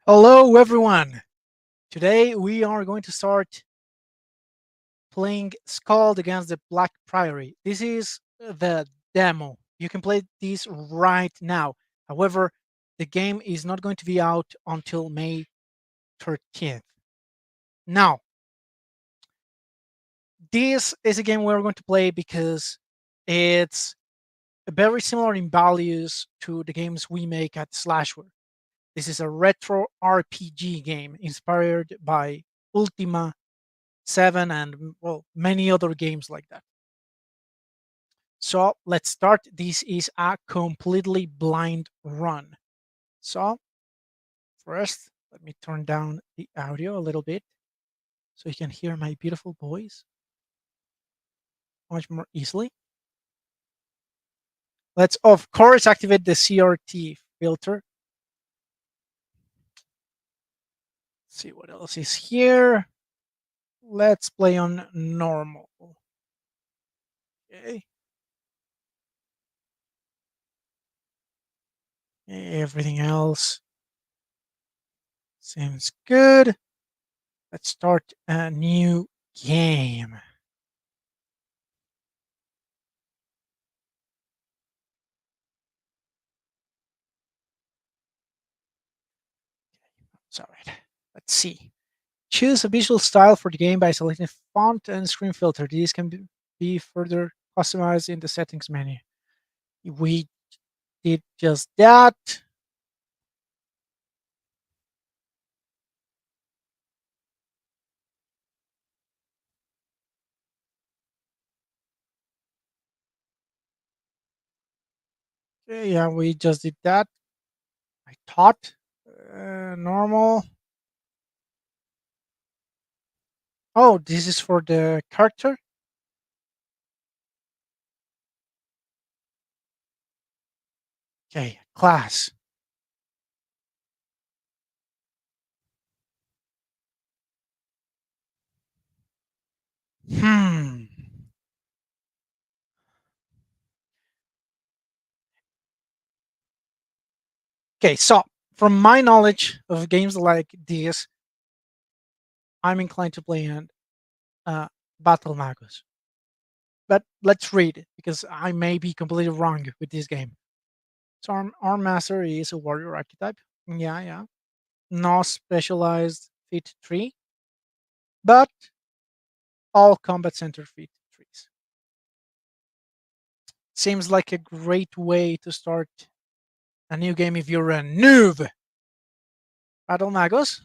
Hello, everyone. Today we are going to start playing SKALD against the Black Priory. This is the demo. You can play this right now. However, the game is not going to be out until May 13th. Now, this is a game we're going to play because it's very similar in values to the games we make at Slashware. This is a retro RPG game inspired by Ultima 7 and well many other games like that. So let's start. This is a completely blind run. So first, let me turn down the audio a little bit so you can hear my beautiful voice much more easily. Let's of course activate the CRT filter. Let's see what else is here. Let's play on normal. Okay. Everything else seems good. Let's start a new game. Sorry. Let's see. Choose a visual style for the game by selecting font and screen filter. These can be further customized in the settings menu. We did just that. Okay, yeah, we just did that. I thought normal. Oh, this is for the character. Okay, class. Hmm. Okay, so from my knowledge of games like this, I'm inclined to play in uh, Battle Magos. But let's read it because I may be completely wrong with this game. So our master is a warrior archetype. Yeah, yeah. No specialized feat tree, but all combat center feat trees. Seems like a great way to start a new game if you're a noob. Battle Magos.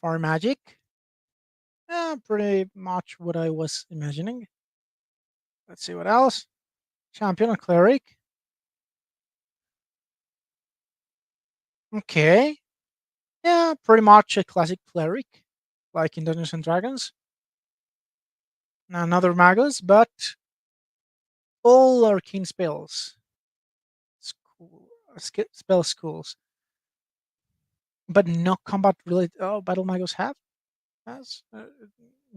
For magic. Yeah, pretty much what I was imagining. Let's see what else. Champion and cleric. Okay. Yeah, pretty much a classic cleric, like in Dungeons and Dragons. Another Magus, but all arcane spells. School, spell schools, but no combat related. Oh, battle magos have has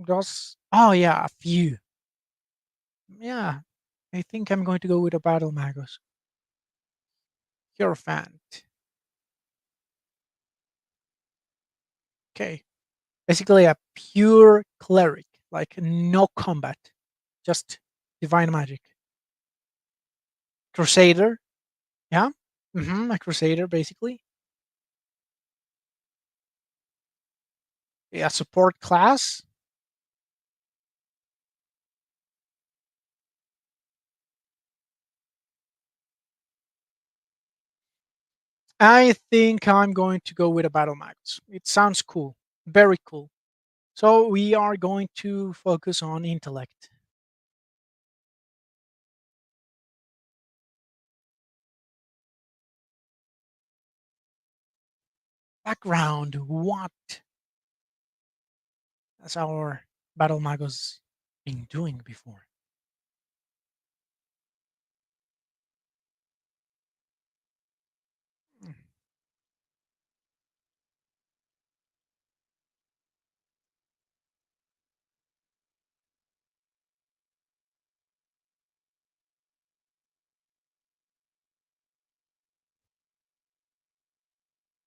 does. Oh yeah, a few. Yeah, I think I'm going to go with a battle magos. Hierophant. Okay, basically a pure cleric, like no combat, just divine magic. Crusader. Yeah, a crusader basically. Yeah, support class. I think I'm going to go with a battle max. It sounds cool, very cool. So we are going to focus on intellect. Background, what has our battle magos been doing before? Hmm.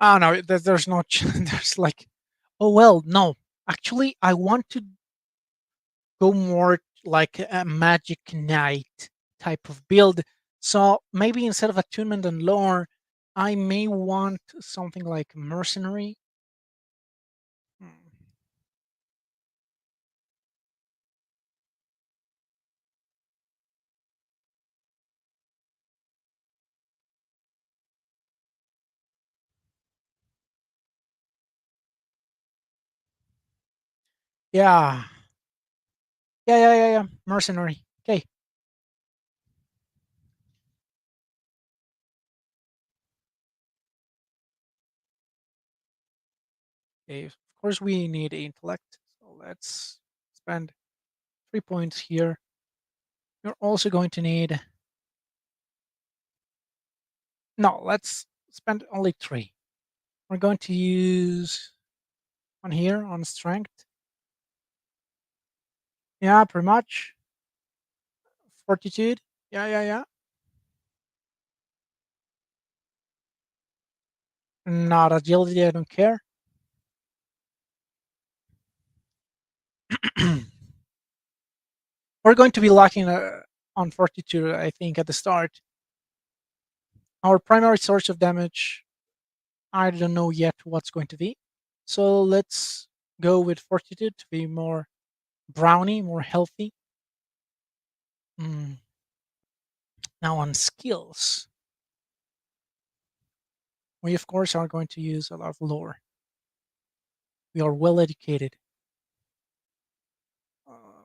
Oh no, there's no. There's like, oh well, no. Actually, I want to go more like a magic knight type of build. So maybe instead of attunement and lore, I may want something like mercenary. Hmm. Yeah, yeah. Mercenary. Okay. Okay. Of course, we need intellect. So let's spend 3 points here. You're also going to need. No, let's spend only three. We're going to use one here on strength. Yeah, pretty much. Fortitude. Yeah. Not agility. I don't care. We're going to be lacking on fortitude, I think, at the start. Our primary source of damage, I don't know yet what's going to be. So let's go with fortitude to be more brownie, more healthy. Mm. Now on skills, we of course are going to use a lot of lore. We are well educated.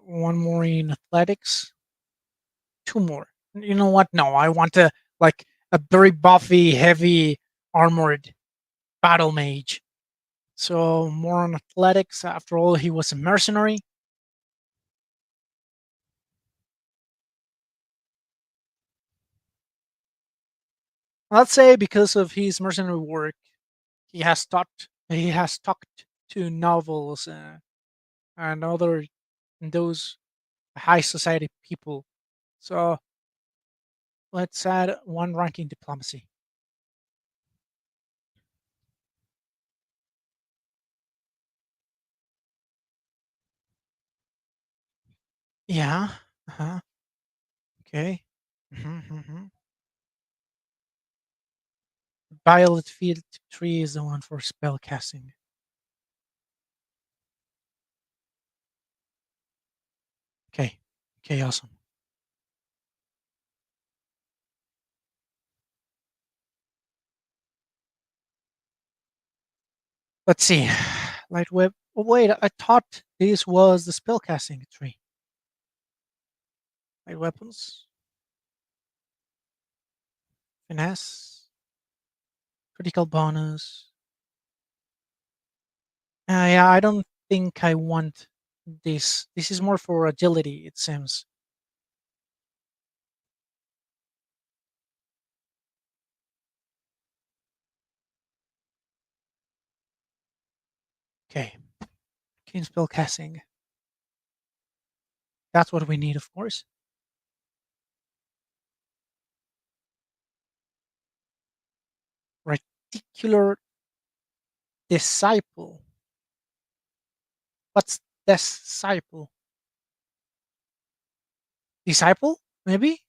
One more in athletics, two more. You know what? No, I want a very buffy, heavy, armored battle mage. So more on athletics. After all, he was a mercenary. Let's say because of his mercenary work, he has talked to novels and other those high society people. So let's add one rank in diplomacy. Yeah. Uh-huh. Okay. Mm-hmm. Violet field tree is the one for spell casting. Okay. Okay. Awesome. Let's see. Light web. Oh, wait, I thought this was the spell casting tree. Light weapons, finesse, critical bonus. Yeah, I don't think I want this. This is more for agility, it seems. Okay, keen spell casting. That's what we need, of course. Reticular disciple. What's disciple? Disciple? Maybe?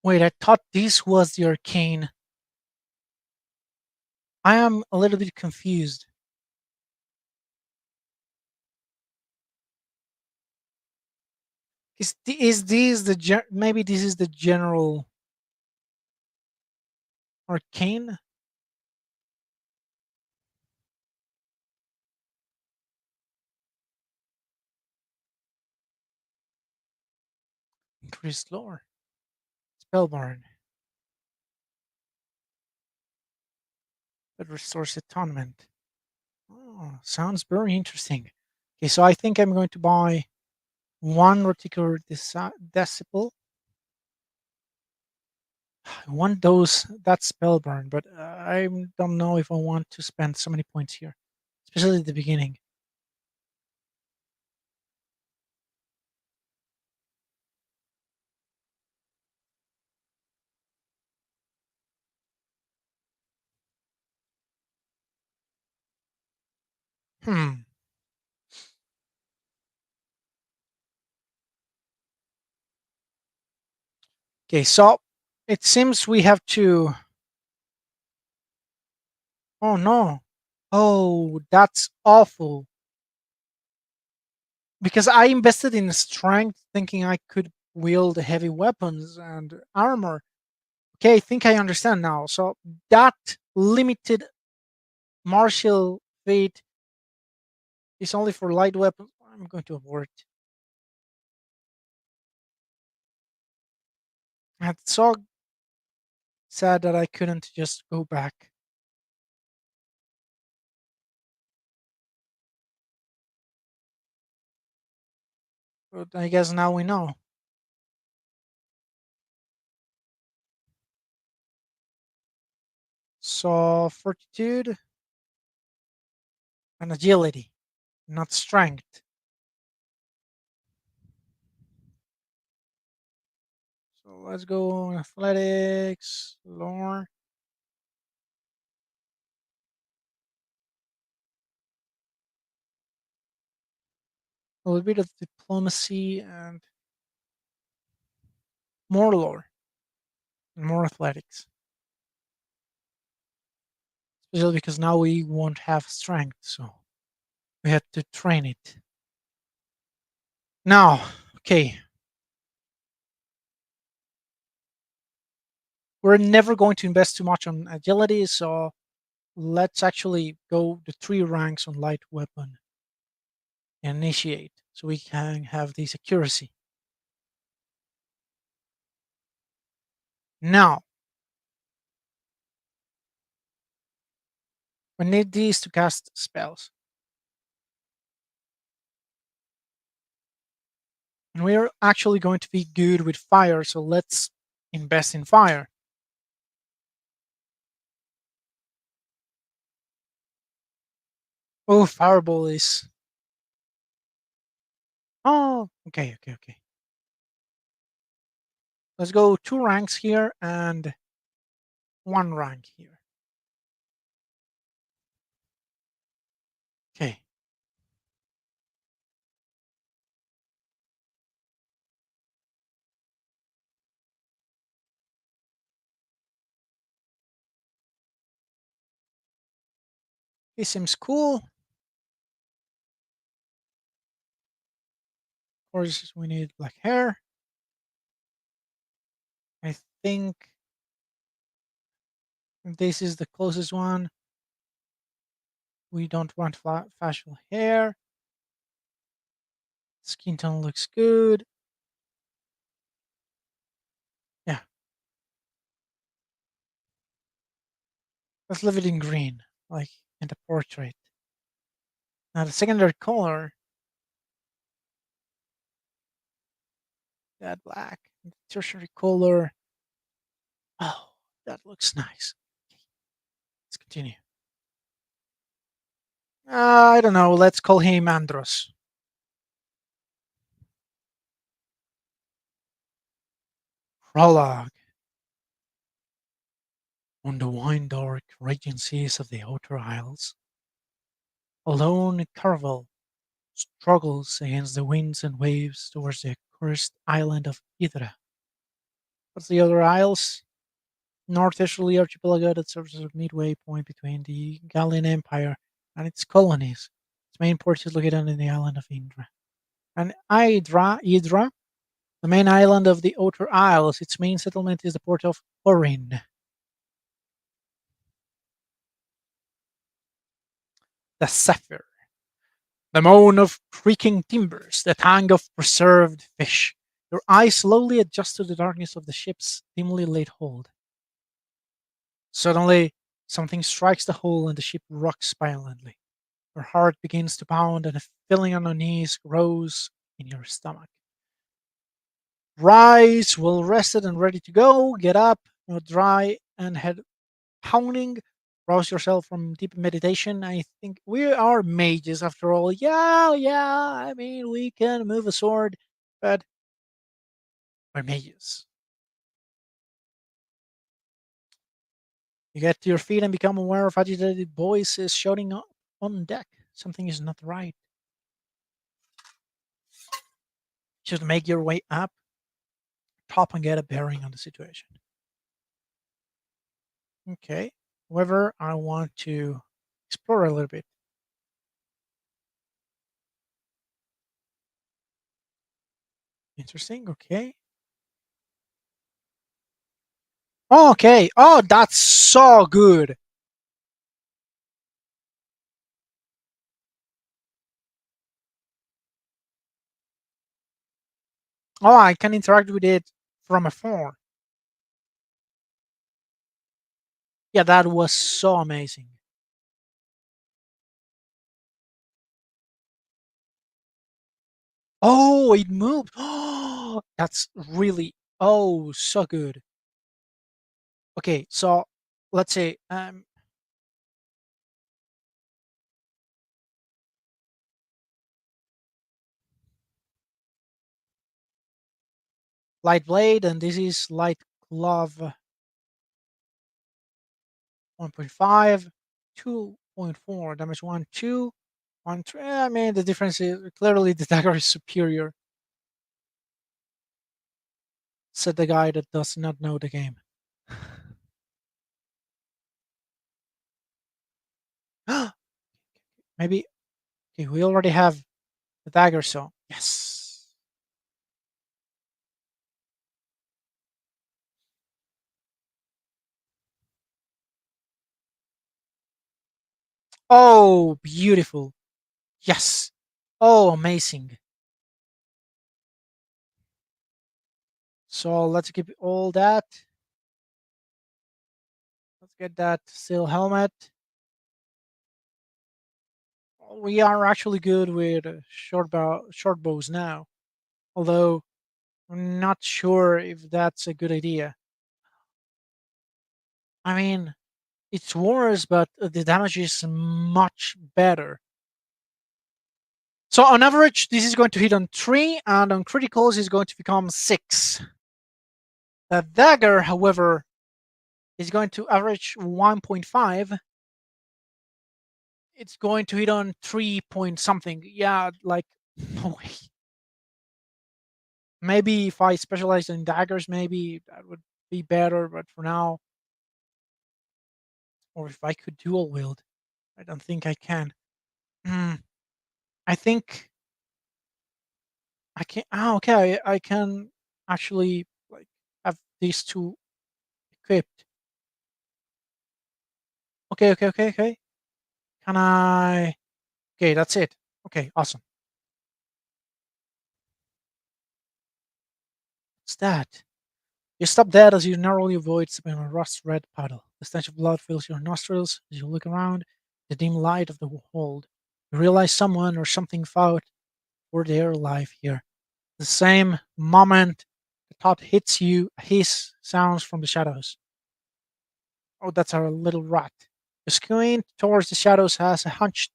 Wait, I thought this was the arcane. I am a little bit confused. Is this maybe this is the general arcane? Increased lore. Spellborn. That restores atonement. Oh, sounds very interesting. Okay, so I think I'm going to buy one reticular decibel I want those that spell burn, but I don't know if I want to spend so many points here, especially at the beginning. Hmm. Okay, so it seems we have to. Oh no! Oh, that's awful. Because I invested in strength, thinking I could wield heavy weapons and armor. Okay, I think I understand now. So that limited martial feat is only for light weapons. I'm going to abort. It's so sad that I couldn't just go back. But I guess now we know. So fortitude and agility, not strength. So let's go athletics, lore, a little bit of diplomacy, and more lore and more athletics. Especially because now we won't have strength, so we had to train it. Now, okay, we're never going to invest too much on agility, so let's actually go the 3 ranks on light weapon and initiate so we can have this accuracy. Now, we need these to cast spells. And we're actually going to be good with fire, so let's invest in fire. Oh, fireball is. Oh, okay, okay, okay. Let's go 2 ranks here and 1 rank here. Okay. He seems cool. Of course, we need black hair. I think this is the closest one. We don't want facial hair. Skin tone looks good. Yeah, let's leave it in green, like in the portrait. Now the secondary color, that black. The tertiary color. Oh, that looks nice. Let's continue. I don't know. Let's call him Andros. Prologue. On the wine dark raging seas of the Outer Isles, a lone caravel struggles against the winds and waves towards the cursed island of Hydra. What's the other isles? Northeasterly archipelago that serves as a midway point between the Gallian Empire and its colonies. Its main port is located on the island of Indra. And Hydra, the main island of the Outer Isles, its main settlement is the port of Orin. The Zephyr, the moan of creaking timbers, the tang of preserved fish. Your eyes slowly adjust to the darkness of the ship's dimly lit hold. Suddenly, something strikes the hull and the ship rocks violently. Your heart begins to pound and a feeling on unease grows in your stomach. Rise, well rested and ready to go. Get up dry and head pounding, rouse yourself from deep meditation. I think we are mages after all. Yeah, yeah. I mean, we can move a sword, but we're mages. You get to your feet and become aware of agitated voices shouting up on deck. Something is not right. Just make your way up top and get a bearing on the situation. Okay. However, I want to explore a little bit. Interesting. Okay. Oh, okay. Oh, that's so good. Oh, I can interact with it from afar. Yeah, that was so amazing. Oh, it moved. Oh, that's really so good. Okay, so let's say light blade and this is light glove 1.5, 2.4 damage 1 2 1 3. I mean the difference is clearly the dagger is superior, said the guy that does not know the game. Maybe okay, we already have the dagger, so yes. Oh, beautiful. Yes. Oh, amazing. So let's keep all that. Let's get that steel helmet. We are actually good with short bows now. Although I'm not sure if that's a good idea. I mean, it's worse, but the damage is much better. So on average, this is going to hit on 3, and on criticals, is going to become 6. The dagger, however, is going to average 1.5. It's going to hit on 3 point something. Yeah, like, no way. Maybe if I specialize in daggers, maybe that would be better, but for now, or if I could dual wield, I don't think I can. Hmm, I think I can. Oh, okay. I can actually like have these two equipped. Okay, okay, okay, okay. Can I? Okay, that's it. Okay, awesome. What's that? You stop dead as you narrowly avoid stepping on a rust red puddle. The stench of blood fills your nostrils as you look around the dim light of the hold. You realize someone or something fought for their life here. The same moment the thought hits you, a hiss sounds from the shadows. Oh, that's our little rat. You squint towards the shadows as a hunched,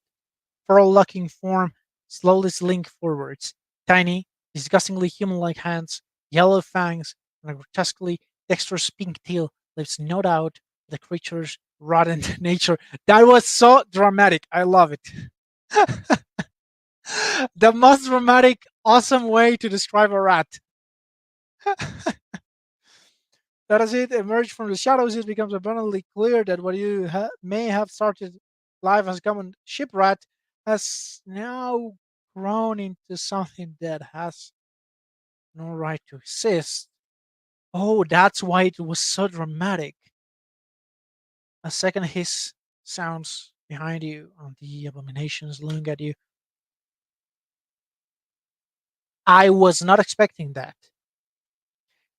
furrow-locking form slowly slink forwards. Tiny, disgustingly human-like hands, yellow fangs, and a grotesquely dexterous pink tail leaves no doubt the creature's rotten nature. That was so dramatic. I love it. The most dramatic, awesome way to describe a rat. That as it emerged from the shadows, it becomes abundantly clear that what you may have started life as a common ship rat has now grown into something that has no right to exist. Oh, that's why it was so dramatic. A second hiss sounds behind you, and the abominations loom at you. I was not expecting that.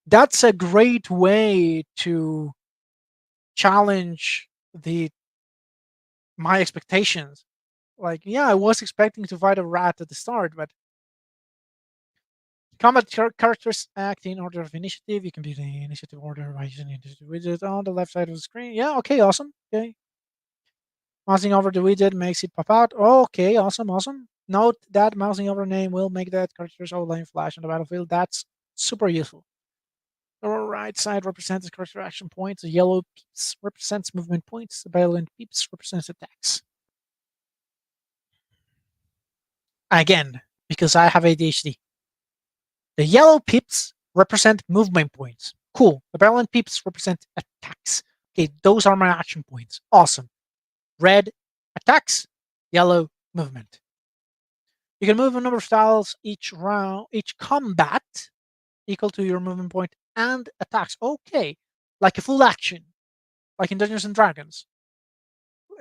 That's a great way to challenge the my expectations. Like, yeah, I was expecting to fight a rat at the start, but Combat characters act in order of initiative. You can be the initiative order by using the initiative widget on the left side of the screen. Yeah, okay, awesome. Okay. Mousing over the widget makes it pop out. Okay, awesome, awesome. Note that mousing over name will make that character's outline flash on the battlefield. That's super useful. The right side represents the character action points. The yellow pips represents movement points. The violet pips represents attacks. Again, because I have ADHD. The yellow pips represent movement points. Cool. The violet pips represent attacks. Okay, those are my action points. Awesome. Red, attacks. Yellow, movement. You can move a number of styles each round, each combat equal to your movement point and attacks. Okay, like a full action, like in Dungeons and Dragons.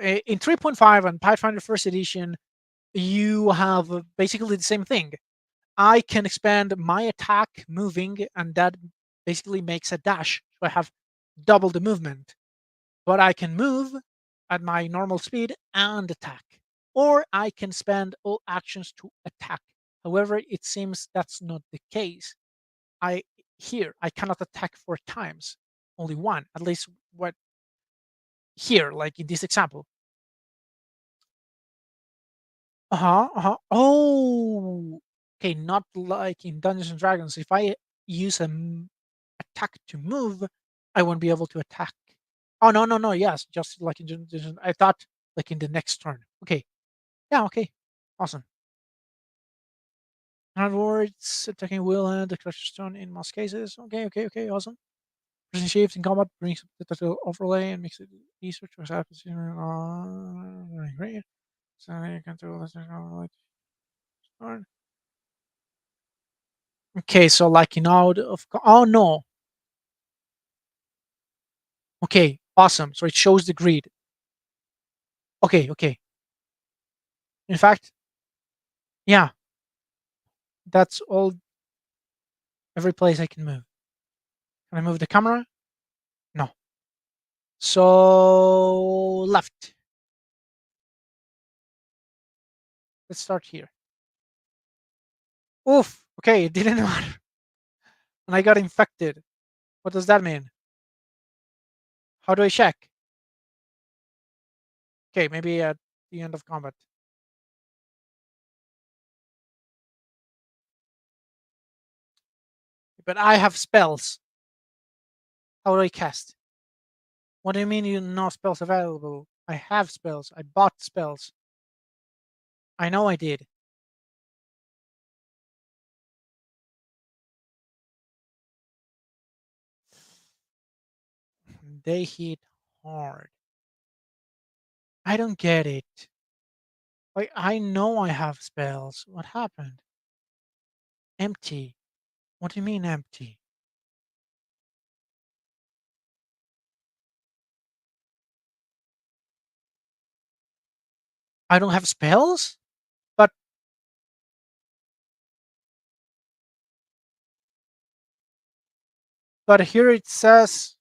In 3.5 and Pathfinder First Edition, you have basically the same thing. I can expand my attack moving, and that basically makes a dash. So I have double the movement. But I can move at my normal speed and attack. Or I can spend all actions to attack. However, it seems that's not the case. I cannot attack 4 times, only one. At least what here, like in this example. Uh-huh, uh-huh. Oh, okay, not like in Dungeons and Dragons. If I use an attack to move, I won't be able to attack. Oh, no, no, no. Yes, just like in Dungeons. I thought like in the next turn. Okay. Yeah, okay. Awesome. In other words, attacking will and the clutch stone in most cases. Okay, okay, okay. Awesome. Pressing shift in combat brings up the total overlay and makes it easier to happen. Great. So you can do this. Okay, so like in out of oh no. Okay, awesome. So it shows the grid. Okay, okay. In fact, yeah, that's all every place I can move. Can I move the camera? No. So left. Let's start here. Oof. Okay, it didn't matter. And I got infected. What does that mean? How do I check? Okay, maybe at the end of combat. But I have spells. How do I cast? What do you mean you no spells available? I have spells. I bought spells. I know I did. They hit hard. I don't get it. Like I know I have spells. What happened? Empty. What do you mean empty? I don't have spells? But here it says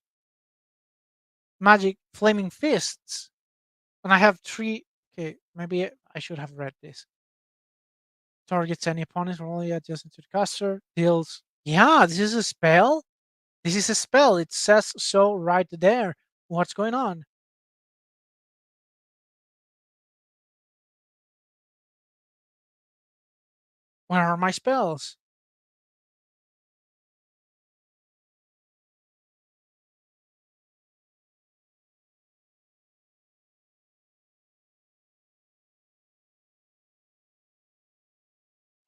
magic flaming fists. And I have 3. Okay, maybe I should have read this. Targets any opponent rolling adjacent to the caster. Deals. Yeah, this is a spell. This is a spell. It says so right there. What's going on? Where are my spells?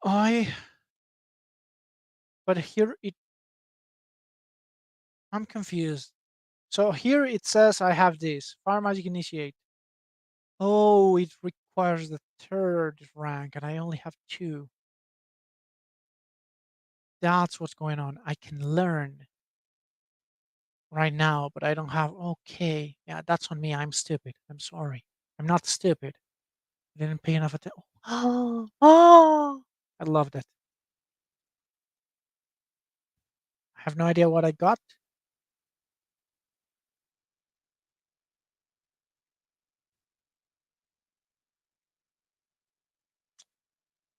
I. But here it. I'm confused. So here it says I have this fire magic initiate. Oh, it requires the 3rd rank, and I only have 2. That's what's going on. I can learn right now, but I don't have. Okay, yeah, that's on me. I'm stupid. I'm sorry. I'm not stupid. I didn't pay enough attention. Oh, oh, I love that. I have no idea what I got.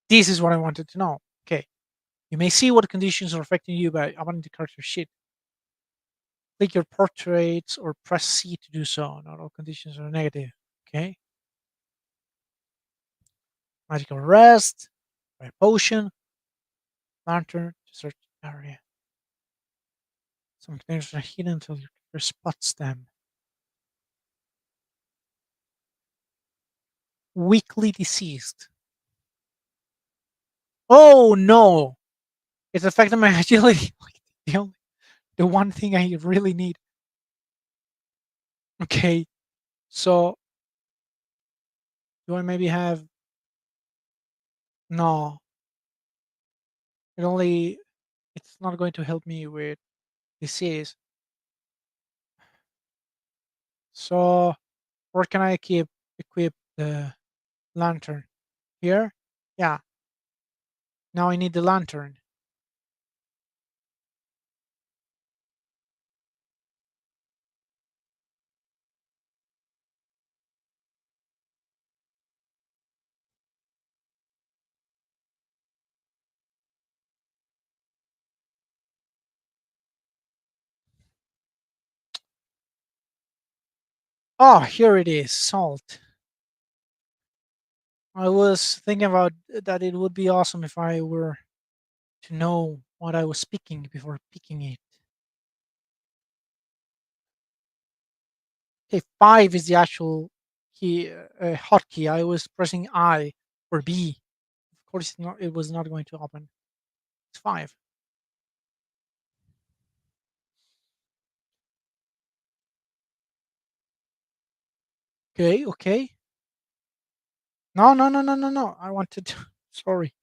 This is what I wanted to know. Okay, You may see what conditions are affecting you by opening the character sheet. Click your portraits or press C to do so. Not all conditions are negative. Okay. Magical rest, right potion, lantern to search area. Some containers are hidden until your character spots them. Weakly deceased. Oh no! It's affecting my agility. Like, the one thing I really need. Okay, so do I maybe have no? It only it's not going to help me with disease. So where can I keep equip the lantern? Here? Yeah. Now I need the lantern. Oh, here it is, salt. I was thinking about that it would be awesome if I were to know what I was picking before picking it. Okay, 5 is the actual key, hotkey. I was pressing I or B. Of course, it was not going to open. It's 5. Okay, okay. No, no, no, no, no, no. I wanted to. Sorry.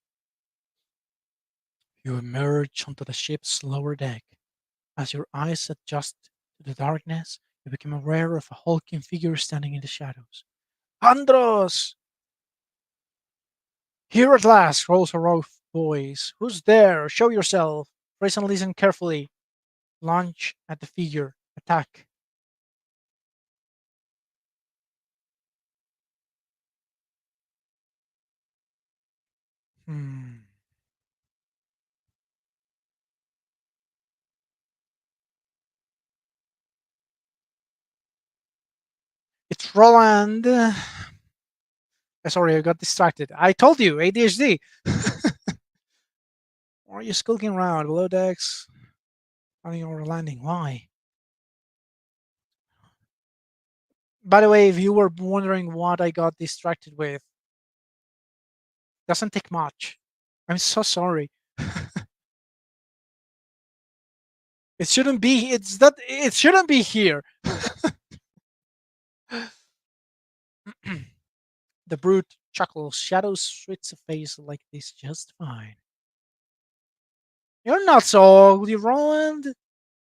You emerge onto the ship's lower deck. As your eyes adjust to the darkness, you become aware of a hulking figure standing in the shadows. Andros! Here at last, rolls a rough voice. Who's there? Show yourself. Praise and listen carefully. Launch at the figure. Attack. Hmm. It's Roland. Sorry, I got distracted. I told you, ADHD. Why are you skulking around below decks? Planning over landing. Why? By the way, if you were wondering what I got distracted with, doesn't take much. I'm so sorry. It shouldn't be. It's that. It shouldn't be here. The brute chuckles. Shadow sweets a face like this just fine. You're not so ugly, Roland.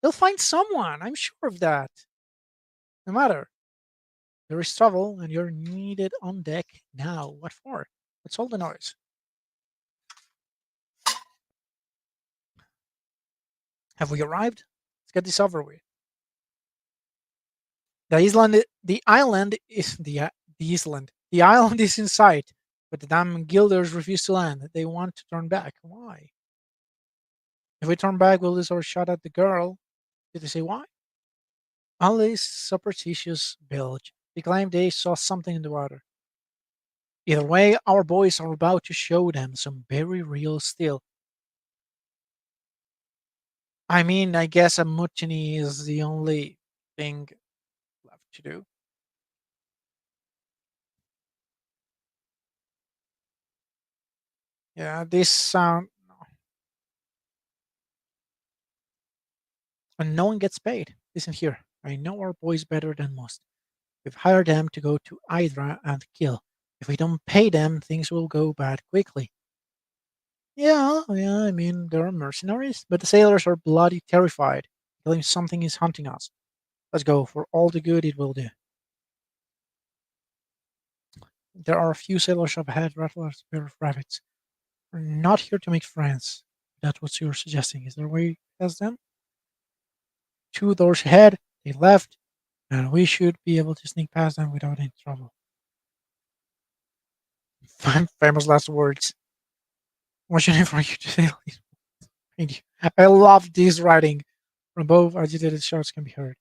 They'll find someone. I'm sure of that. No matter. There is trouble, and you're needed on deck now. What for? What's all the noise? Have we arrived? Let's get this over with. The island is the island. The island is in sight, but the damn guilders refuse to land. They want to turn back. Why? If we turn back, we'll lose our shot at the girl. Did they say why? Only superstitious bilge. They claim they saw something in the water. Either way, our boys are about to show them some very real steel. I mean, I guess a mutiny is the only thing left to do. Yeah, this sound. And no one gets paid. Listen here. I know our boys better than most. We've hired them to go to Hydra and kill. If we don't pay them, things will go bad quickly. Yeah, yeah, I mean, they're mercenaries, but the sailors are bloody terrified, feeling something is hunting us. Let's go for all the good it will do. There are a few sailors up ahead, rattlers, pair of rabbits. We're not here to make friends. That's what you're suggesting. Is there a way past them? 2 doors ahead, they left, and we should be able to sneak past them without any trouble. Famous last words. What's your name for you to say? Thank you. I love this writing. From both agitated shouts can be heard.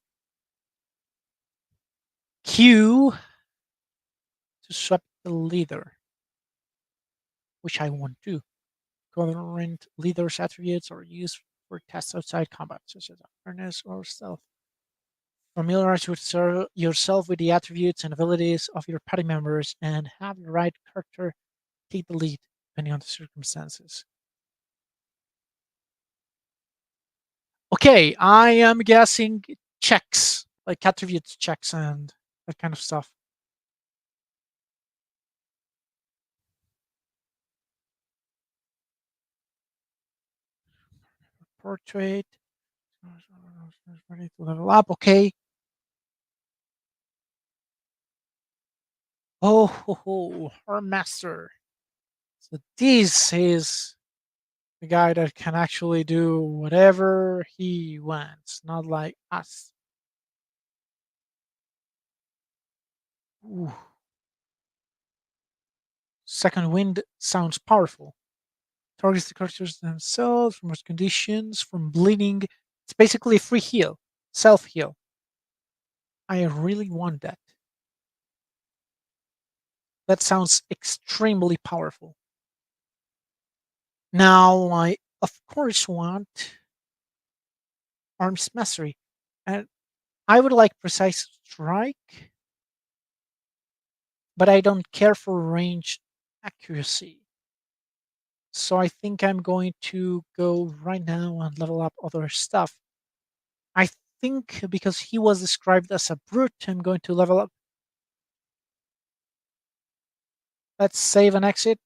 Q to swap the leader, which I want to. Current leader's attributes are used for tests outside combat, such as awareness or stealth. Familiarize yourself with the attributes and abilities of your party members and have the right character take the lead, depending on the circumstances. Okay, I am guessing checks, like attributes checks and that kind of stuff. Portrait. Ready to level up. Okay. Oh, ho, ho, our master. So this is the guy that can actually do whatever he wants, not like us. Ooh. Second wind sounds powerful. Targets the characters themselves from worst conditions, from bleeding. It's basically a free heal, self heal. I really want that. That sounds extremely powerful. Now, I of course want arms mastery, and I would like precise strike, but I don't care for range accuracy. So I think I'm going to go right now and level up other stuff. I think because he was described as a brute, I'm going to level up. Let's save and exit.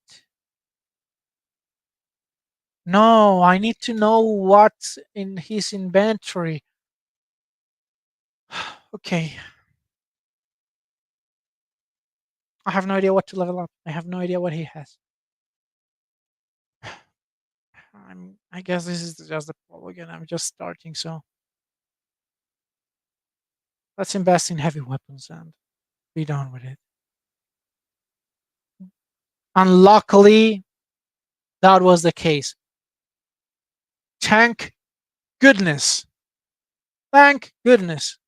No, I need to know what's in his inventory. Okay. I have no idea what to level up. I have no idea what he has. I guess this is just the poll again. I'm just starting, so let's invest in heavy weapons and be done with it. Unluckily, that was the case. Thank goodness. Thank goodness.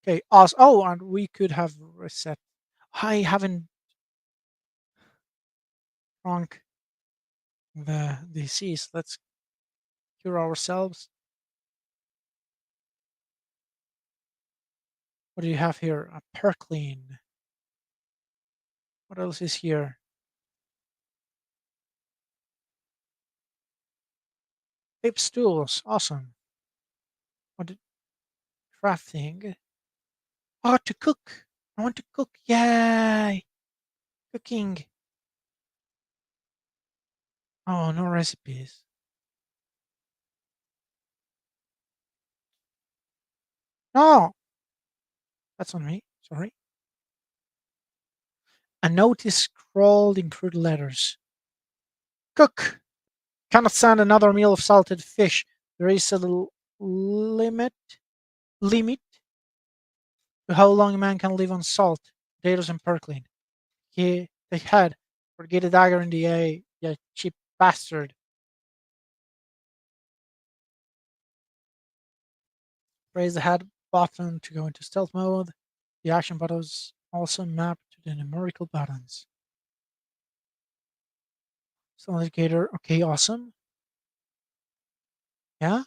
Okay, us. Oh, and we could have reset. I haven't drunk the disease. Let's cure ourselves. What do you have here? A perclean. What else is here? Tape stools. Awesome. What did crafting? Oh, to cook. I want to cook. Yay! Cooking. Oh, no recipes. No, that's on me. Sorry. A note is scrawled in crude letters. Cook. Cannot stand another meal of salted fish. There is a limit limit to how long a man can live on salt, potatoes, and perclean. They had. Forget a dagger in the eye, you cheap bastard. Raise the head button to go into stealth mode. The action buttons also map to the numerical buttons. Stealth indicator. Okay, awesome. Yeah.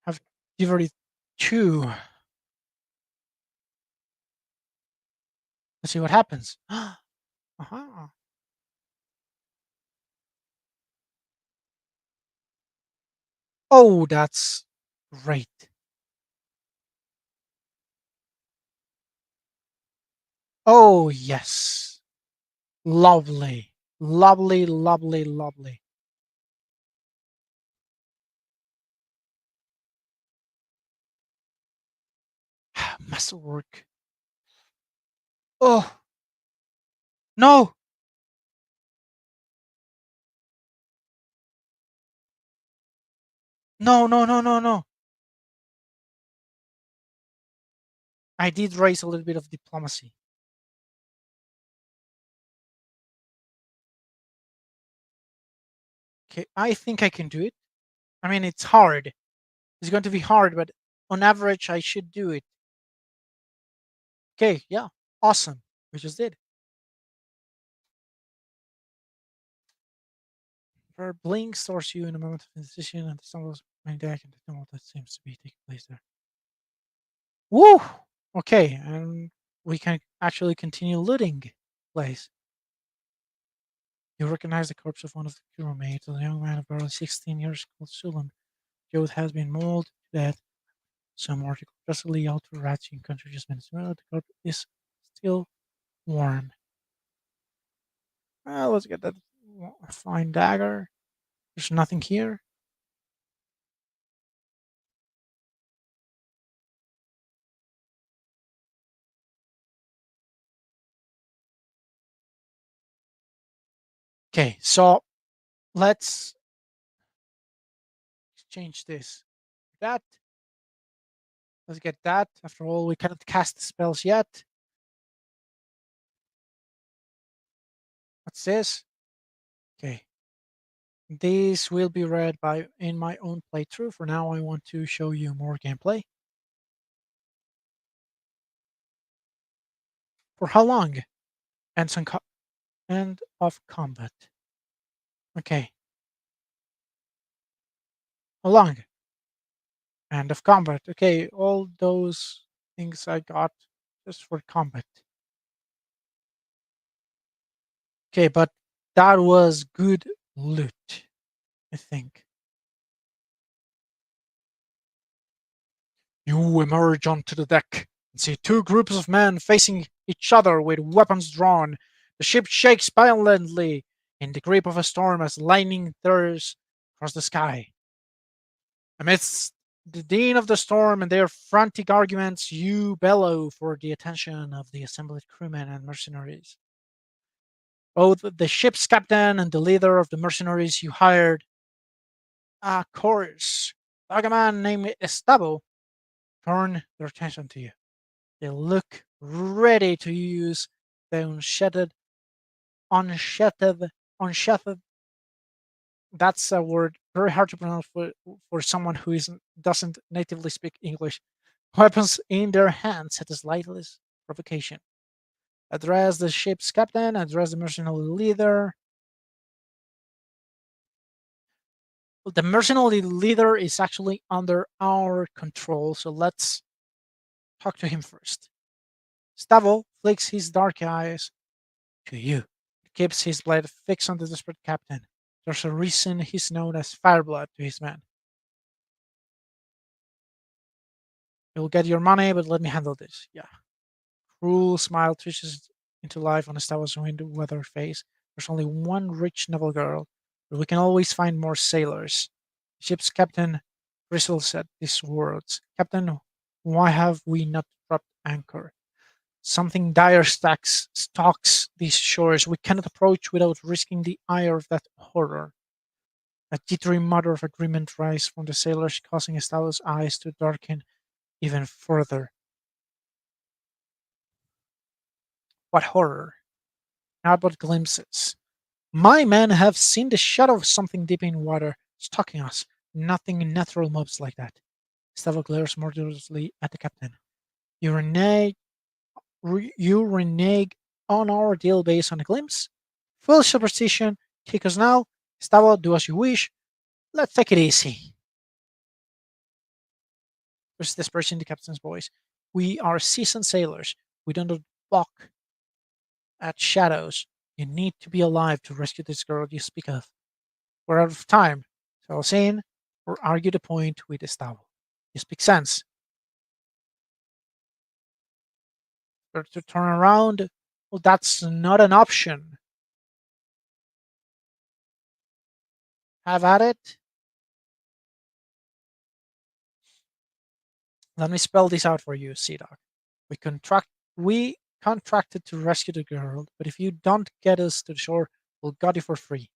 Have you've already two. Let's see what happens. Uh-huh. Oh, that's great. Oh, yes. Lovely. Lovely, lovely, lovely. Muscle work. Oh, no. No, no, no, no, no. I did raise a little bit of diplomacy. Okay, I think I can do it. I mean, it's hard. It's going to be hard, but on average, I should do it. Okay, yeah, awesome. We just did. For blink stores you in a moment of indecision and stumbles my deck and the tumult that seems to be taking place there. Woo! Okay, and we can actually continue looting place. You recognize the corpse of one of the crewmates, a young man of barely 16 years called Sulan. Joe has been mauled to death. Some article justly out to rats in country just minutes. Well, the corpse is still warm. Well, let's get that fine dagger. There's nothing here. Okay, so let's change this. That. Let's get that. After all, we cannot cast the spells yet. What's this? Okay. This will be read by in my own playthrough. For now, I want to show you more gameplay. For how long? And some end of combat. Okay. How long? End of combat. Okay, all those things I got just for combat. Okay, but that was good loot, I think. You emerge onto the deck and see two groups of men facing each other with weapons drawn. The ship shakes violently in the grip of a storm as lightning thunders across the sky. Amidst the din of the storm and their frantic arguments, you bellow for the attention of the assembled crewmen and mercenaries. Both the ship's captain and the leader of the mercenaries you hired, a chorus, like a man named Estabo, turn their attention to you. They look ready to use the unshattered. That's a word very hard to pronounce for someone who doesn't natively speak English. Weapons in their hands at the slightest provocation. Address the ship's captain, address the mercenary leader. The mercenary leader is actually under our control, so let's talk to him first. Stavo flicks his dark eyes to you. He keeps his blade fixed on the desperate captain. There's a reason he's known as Fireblood to his men. You'll get your money, but let me handle this. Yeah. Cruel smile twitches into life on Estavo's wind-weathered face. There's only one rich naval girl, but we can always find more sailors. The ship's captain Grisel said these words. Captain, why have we not dropped anchor? Something dire stalks these shores we cannot approach without risking the ire of that horror. A jittery mutter of agreement rises from the sailors, causing Estavo's eyes to darken even further. What horror? Not but glimpses. My men have seen the shadow of something deep in water stalking us. Nothing natural moves like that. Stavo glares murderously at the captain. You renege, you renege on our deal based on a glimpse? Full superstition. Kick us now. Stavo, do as you wish. Let's take it easy. There's desperation in the captain's voice. We are seasoned sailors. We don't balk at shadows. You need to be alive to rescue this girl you speak of. We're out of time. So I'll say in or argue the point with Estavo. You speak sense. But to turn around, well, that's not an option. Have at it. Let me spell this out for you, Sea Dog. We contracted to rescue the girl, but if you don't get us to the shore, we'll got you for free.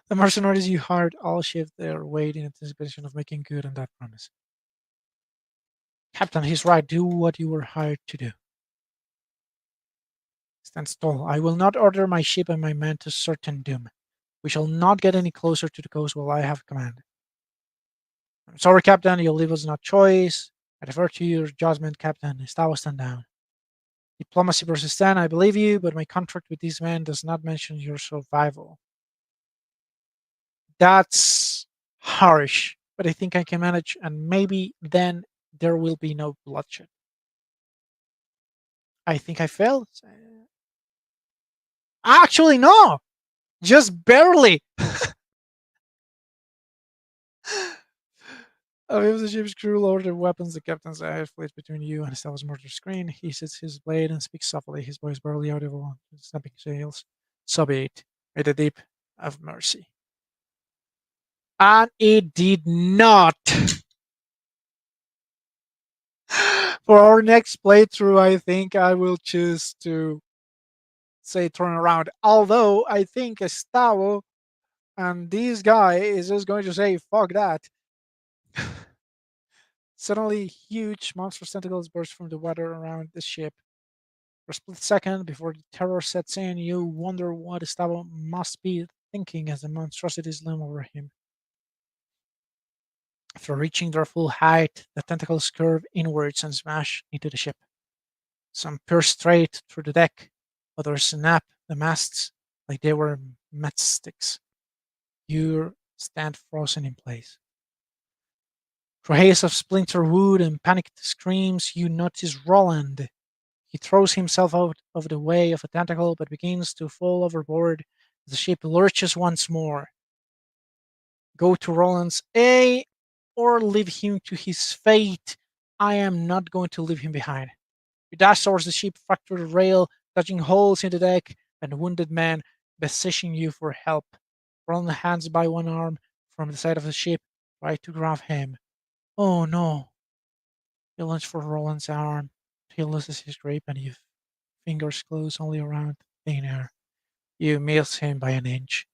The mercenaries you hired all shift their weight in anticipation of making good on that promise. Captain, he's right. Do what you were hired to do. Stand still. I will not order my ship and my men to certain doom. We shall not get any closer to the coast while I have command. I'm sorry, Captain. Your leave was not choice. I defer to your judgment, Captain. Estavo, stand down. Diplomacy versus 10, I believe you, but my contract with these men does not mention your survival. That's harsh, but I think I can manage, and maybe then there will be no bloodshed. I think I failed. Actually, no, just barely. If the ship's crew lower their weapons, the captain's eye flies between you and Estella's murder screen. He sits his blade and speaks softly, his voice barely audible, snapping sails. So be it. May the deep have mercy. And it did not. For our next playthrough, I think I will choose to say turn around. Although I think Estavo and this guy is just going to say, fuck that. Suddenly, huge monstrous tentacles burst from the water around the ship. For a split second, before the terror sets in, you wonder what Estavo must be thinking as the monstrosities loom over him. After reaching their full height, the tentacles curve inwards and smash into the ship. Some pierce straight through the deck, others snap the masts like they were matchsticks. You stand frozen in place. Through a haze of splintered wood and panicked screams, you notice Roland. He throws himself out of the way of a tentacle but begins to fall overboard as the ship lurches once more. Go to Roland's A or leave him to his fate. I am not going to leave him behind. You dash towards the ship, fracture the rail, dodging holes in the deck, and a wounded man beseeching you for help. Roland hands by one arm from the side of the ship, try to grab him. Oh no. You lunge for Roland's arm. He loses his grip and your fingers close only around thin air. You miss him by an inch.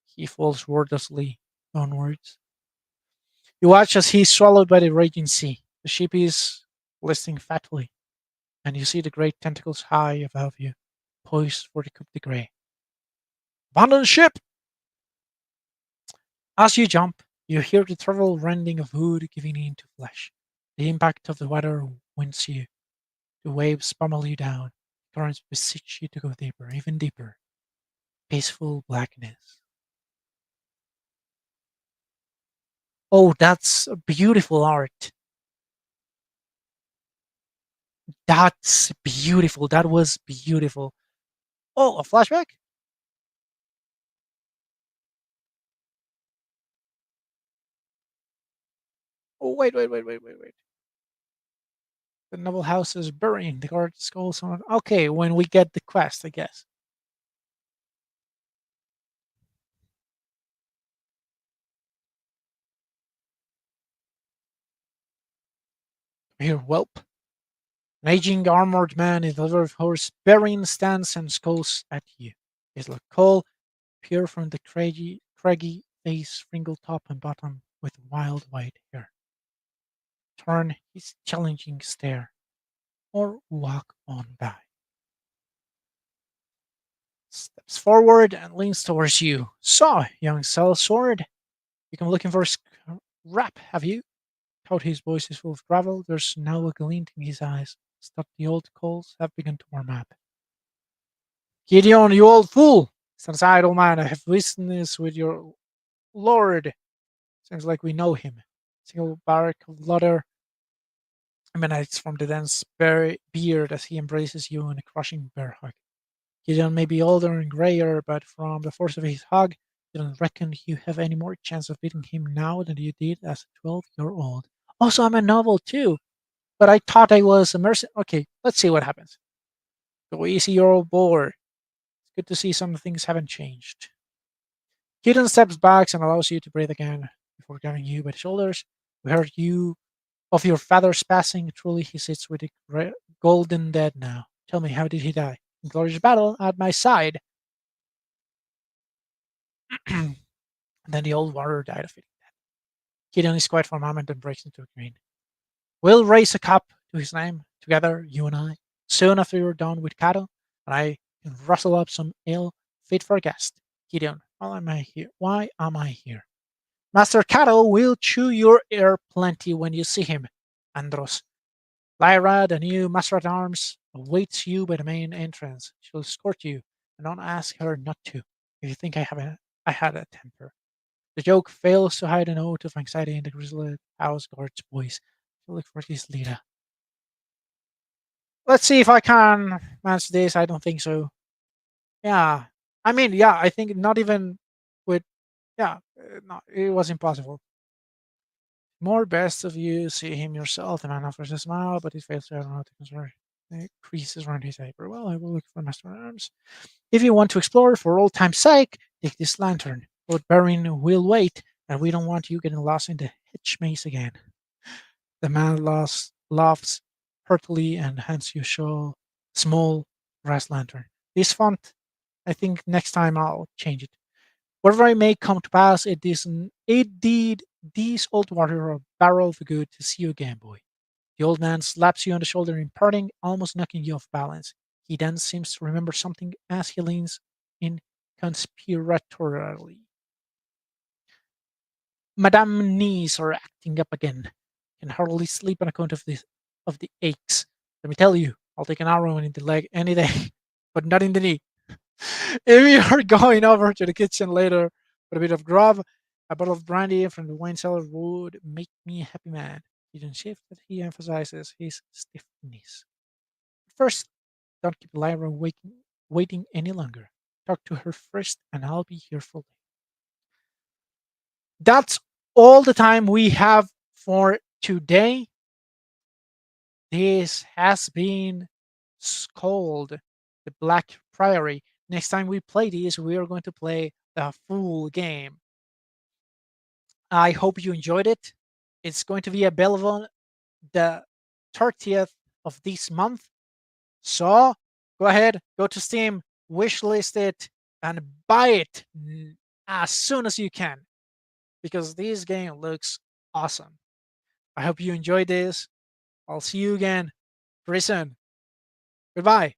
He falls wordlessly onwards. You watch as he is swallowed by the raging sea. The ship is listing fatally, and you see the great tentacles high above you, poised for the coup de grace. Abandon ship! As you jump, you hear the terrible rending of wood giving in to flesh. The impact of the water winds you. The waves pummel you down. Currents beseech you to go deeper, even deeper. Peaceful blackness. Oh, that's beautiful art. That's beautiful. That was beautiful. Oh, a flashback? Oh, wait. The noble house is burning. The guard skulls on. Okay, when we get the quest, I guess. Here, whelp. An aging armored man in a leather horse bearing stands and skulls at you. His look cold, pure from the craggy face, wrinkled top and bottom with wild white hair. Turn his challenging stare, or walk on by. Steps forward and leans towards you. So, young sellsword, you come looking for a scrap, have you? Thought his voice is full of gravel. There's now a glint in his eyes. Stop the old coals have begun to warm up. Gideon, you old fool! Stand aside, old man. I have business with your lord. Seems like we know him. Single barrack of leather emanates from the dense beard as he embraces you in a crushing bear hug. Gideon may be older and grayer, but from the force of his hug, you don't reckon you have any more chance of beating him now than you did as a 12-year-old. Also, I'm a noble too, but I thought I was a mercenary. Okay, let's see what happens. Go easy, you're old boy. It's good to see some things haven't changed. Gideon steps back and allows you to breathe again before grabbing you by the shoulders. We heard you of your father's passing. Truly, he sits with the golden dead now. Tell me, how did he die? In glorious battle at my side. And then the old warrior died of it. Gideon is quiet for a moment and breaks into a grin. We'll raise a cup to his name together, you and I, soon after you're done with cattle, and I can rustle up some ale fit for a guest. Gideon, why am I here? Why am I here? Master Cattle will chew your ear plenty when you see him. Andros. Lyra, the new Master at Arms, awaits you by the main entrance. She'll escort you, and don't ask her not to, if you think I had a temper. The joke fails to hide a note of anxiety in the grizzled house guard's voice. She'll look for his leader. Let's see if I can manage this. I don't think so. Yeah. I mean, yeah, I think not even with, yeah, no, it was impossible. More best of you see him yourself. The man offers a smile, but he fails to have how to consider the creases around his eye. Very well, I will look for Master at Arms. If you want to explore for old time's sake, take this lantern. Lord Baron will wait, and we don't want you getting lost in the hitch maze again. The man laughs heartily and hands you a small brass lantern. This font, I think next time I'll change it. Whatever it may come to pass, it did these old warrior a barrel of good to see you again, boy. The old man slaps you on the shoulder in parting, almost knocking you off balance. He then seems to remember something as he leans in conspiratorially. Madame knees are acting up again. Can hardly sleep on account of the aches. Let me tell you, I'll take an arrow in the leg any day, but not in the knee. If you are going over to the kitchen later with a bit of grub, a bottle of brandy from the wine cellar would make me a happy man. He didn't shift that he emphasizes his stiffness. First, don't keep Lyra waiting any longer. Talk to her first, and I'll be here for you. That's all the time we have for today. This has been SKALD, the Black Priory. Next time we play this, we are going to play the full game. I hope you enjoyed it. It's going to be available the 30th of this month. So go ahead, go to Steam, wishlist it, and buy it as soon as you can because this game looks awesome. I hope you enjoyed this. I'll see you again pretty soon. Goodbye.